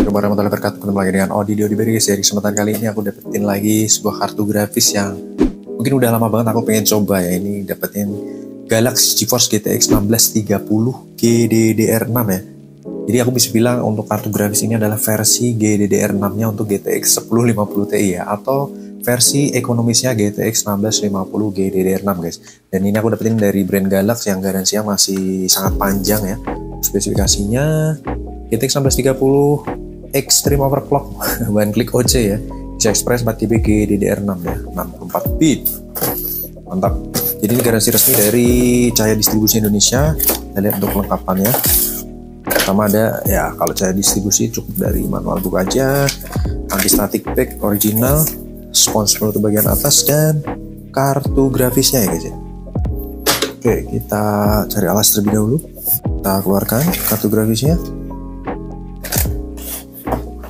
Assalamualaikum warahmatullahi wabarakatuh. Ketemu lagi dengan Odi guys. Dari kesempatan kali ini aku dapetin lagi sebuah kartu grafis yang mungkin udah lama banget aku pengen coba ya. Ini dapetin Galaxy GeForce GTX 1630 GDDR6 ya. Jadi aku bisa bilang untuk kartu grafis ini adalah versi GDDR6 nya untuk GTX 1050 Ti ya, atau versi ekonomisnya GTX 1650 GDDR6 guys. Dan ini aku dapetin dari brand Galaxy yang garansinya masih sangat panjang ya. Spesifikasinya GTX 1630 Extreme Overclock One Click OC ya, PCI Express 4GB GDDR6 ya, 64 bit. Mantap. Jadi ini garansi resmi dari Cahaya Distribusi Indonesia. Kita lihat untuk kelengkapannya. Pertama ada ya, kalau Cahaya Distribusi cukup dari manual book aja, anti static pack original, spons penutup bagian atas, dan kartu grafisnya ya guys ya. Oke, kita cari alas terlebih dahulu. Kita keluarkan kartu grafisnya.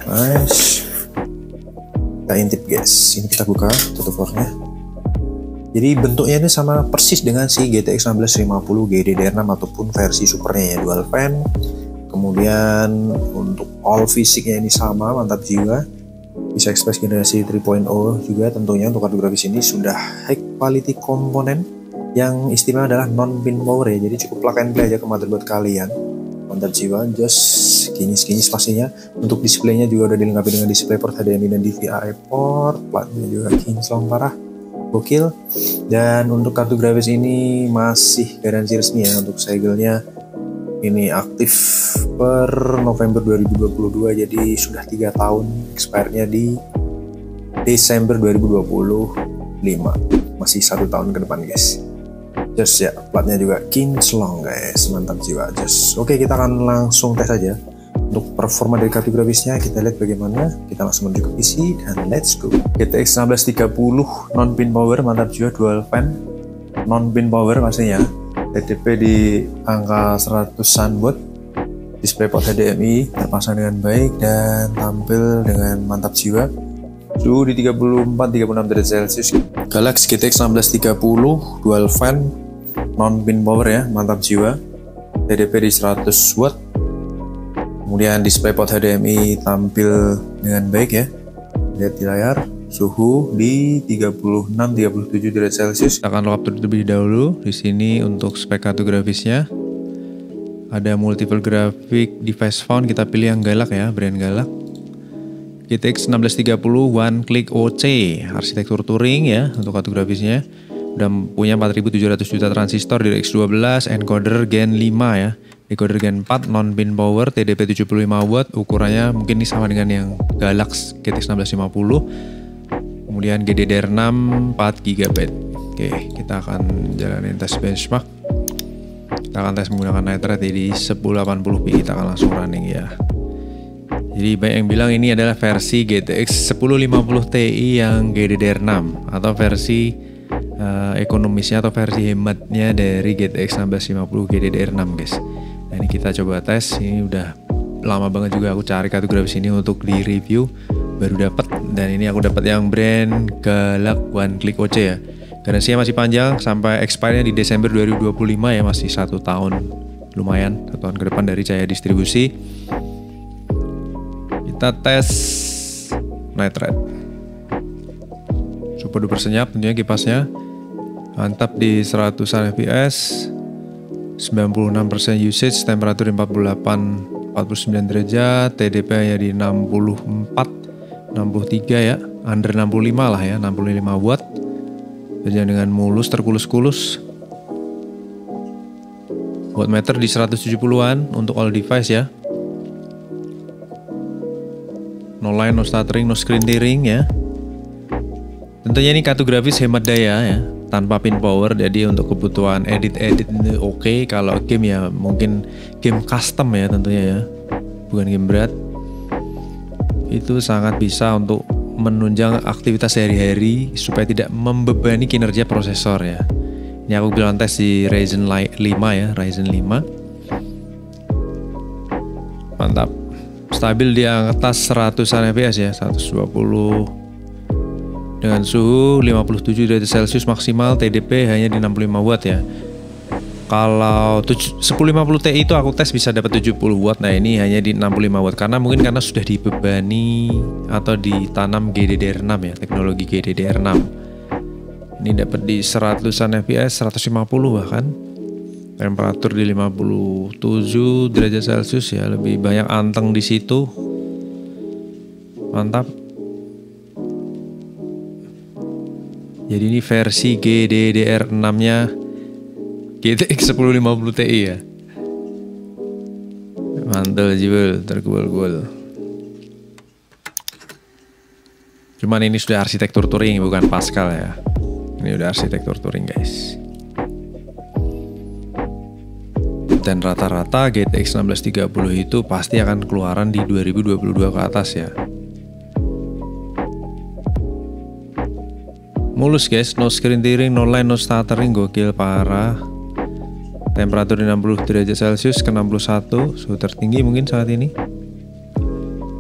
Nice. Kita intip guys. Ini kita buka tutup fornya. Jadi bentuknya ini sama persis dengan si GTX 1650 GDDR6 ataupun versi supernya ya, dual fan. Kemudian untuk all fisiknya ini sama, mantap jiwa. Bisa Express generasi 3.0 juga tentunya. Untuk kartu grafis ini sudah high quality komponen. Yang istimewa adalah non pin power ya, jadi cukup plug and play aja ke motherboard kalian. Mantap jiwa, just kinis pastinya. Untuk displaynya juga udah dilengkapi dengan display port HDMI dan DVI port. Platnya juga kinclong parah, gokil. Dan untuk kartu grafis ini masih garansi resmi ya. Untuk segelnya ini aktif per November 2022, jadi sudah 3 tahun. Expire-nya di Desember 2025, masih 1 tahun ke depan guys. Just ya, platnya juga kinclong guys, mantap jiwa. Just oke, kita akan langsung tes aja. Untuk performa dari kartu grafisnya kita lihat bagaimana. Kita langsung menuju ke PC dan let's go. GTX 1630 non pin power, mantap jiwa, dual fan, non pin power pastinya. TDP di angka 100-an watt. Display port HDMI terpasang dengan baik dan tampil dengan mantap jiwa. Suhu di 34-36 derajat Celcius. Galaxy GTX 1630 dual fan, non pin power ya, mantap jiwa. TDP di 100 watt. Kemudian display port HDMI tampil dengan baik ya. Lihat di layar. Suhu di 36-37 derajat Celcius. Kita akan lockup terlebih dahulu. Di sini untuk spek kartu grafisnya ada multiple graphic device found. Kita pilih yang Galak ya, brand Galak. GTX 1630 One Click OC, arsitektur touring ya untuk kartu grafisnya. Udah punya 4700 juta transistor, DirectX 12, encoder Gen 5 ya, decoder Gen 4, non pin power, TDP 75 watt. Ukurannya mungkin ini sama dengan yang Galaxy GTX 1650. Kemudian GDDR6 4GB. Oke, kita akan jalanin tes benchmark. Kita akan tes menggunakan night rate di 1080p. Kita akan langsung running ya. Jadi banyak yang bilang ini adalah versi GTX 1050 Ti yang GDDR6 atau versi ekonomisnya atau versi hematnya dari GTX 1650 GDDR6 guys. Nah ini kita coba tes. Ini udah lama banget juga aku cari kartu grafis ini untuk di review, baru dapat. Dan ini aku dapat yang brand Galak One Click OC ya. Garansinya masih panjang sampai expire-nya di Desember 2025 ya, masih 1 tahun, lumayan 1 tahun ke depan dari Cahaya Distribusi. Kita tes night rate. Super duper senyap tentunya kipasnya. Mantap di 100 fps. 96% usage, temperatur 49 derajat, TDP nya di 63 ya, under 65 lah ya, 65 watt. Berjalan dengan mulus, terkulus-kulus. Wattmeter di 170-an untuk all device ya. No line, no stuttering, no screen tearing ya. Tentunya ini kartu grafis hemat daya ya, tanpa pin power. Jadi untuk kebutuhan edit oke. Kalau game ya mungkin game custom ya tentunya ya, bukan game berat. Itu sangat bisa untuk menunjang aktivitas sehari-hari supaya tidak membebani kinerja prosesor ya. Ini aku bilang tes di Ryzen 5 ya, Ryzen 5. Mantap. Stabil di atas 100-an fps ya, 120 dengan suhu 57 derajat Celcius maksimal, TDP hanya di 65 watt ya. Kalau 1050 Ti itu aku tes bisa dapat 70 watt. Nah ini hanya di 65 watt karena sudah dibebani atau ditanam GDDR6 ya, teknologi GDDR6. Ini dapat di 100-an fps, 150 bahkan. Temperatur di 57 derajat Celcius ya, lebih banyak anteng di situ. Mantap. Jadi ini versi GDDR6-nya GTX 1050 Ti ya. Mantul jebol, tergol-gol. Cuman ini sudah arsitektur Turing bukan Pascal ya. Ini udah arsitektur Turing guys. Dan rata-rata GTX 1630 itu pasti akan keluaran di 2022 ke atas ya. Mulus guys, no screen tearing, no line, no stuttering, gokil parah. Temperatur di 60 derajat Celcius ke 61, suhu tertinggi mungkin saat ini.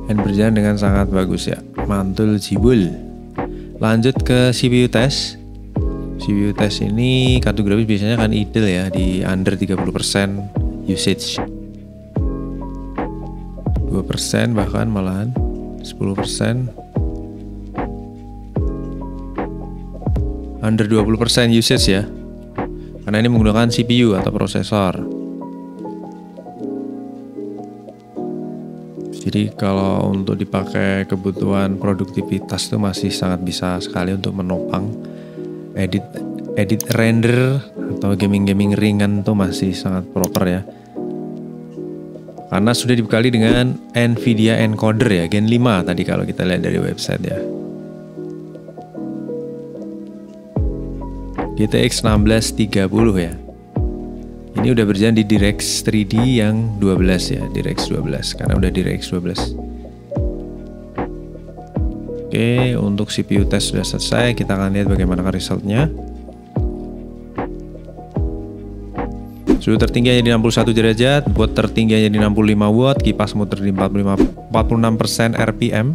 Dan berjalan dengan sangat bagus ya. Mantul jibul. Lanjut ke CPU test. CPU test ini kartu grafis biasanya kan idle ya, di under 30% usage. 2% bahkan malahan 10%. Under 20% usage ya. Karena ini menggunakan CPU atau prosesor. Jadi kalau untuk dipakai kebutuhan produktivitas itu masih sangat bisa sekali untuk menopang edit render atau gaming ringan itu masih sangat proper ya. Karena sudah dibekali dengan Nvidia encoder ya, Gen 5 tadi kalau kita lihat dari website ya. GTX 1630 ya. Ini udah berjalan di DirectX 3D yang 12 ya, DirectX 12 karena udah DirectX 12. Oke, untuk CPU test sudah selesai, kita akan lihat bagaimana resultnya. Suhu tertinggi hanya di 61 derajat, watt tertinggi hanya di 65 watt, kipas muter di 46% RPM.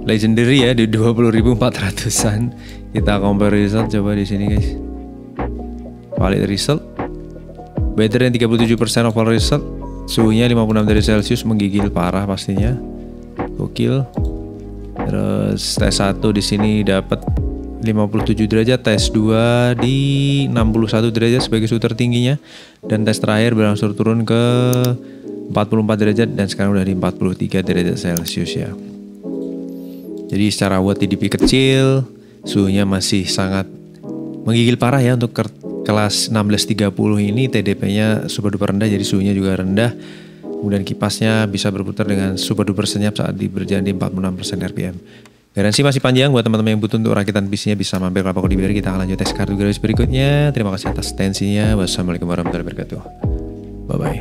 Legendary ya di 20.400-an. Kita compare result coba di sini guys. Valid result. Battery 37% overall result. Suhunya 56 derajat Celcius, menggigil parah pastinya. Gokil. Terus tes 1 di sini dapat 57 derajat, tes 2 di 61 derajat sebagai suhu tertingginya, dan tes terakhir berangsur turun ke 44 derajat dan sekarang udah di 43 derajat Celcius ya. Jadi secara watt TDP kecil, suhunya masih sangat menggigil parah ya. Untuk kelas 1630 ini TDP-nya super duper rendah, jadi suhunya juga rendah. Kemudian kipasnya bisa berputar dengan super duper senyap saat berjalan di 46% RPM. Garansi masih panjang. Buat teman-teman yang butuh untuk rakitan PC-nya bisa mampir ke Lapak Kodibiar. Kita akan lanjut tes kartu grafis berikutnya. Terima kasih atas atensinya. Wassalamualaikum warahmatullahi wabarakatuh. Bye bye.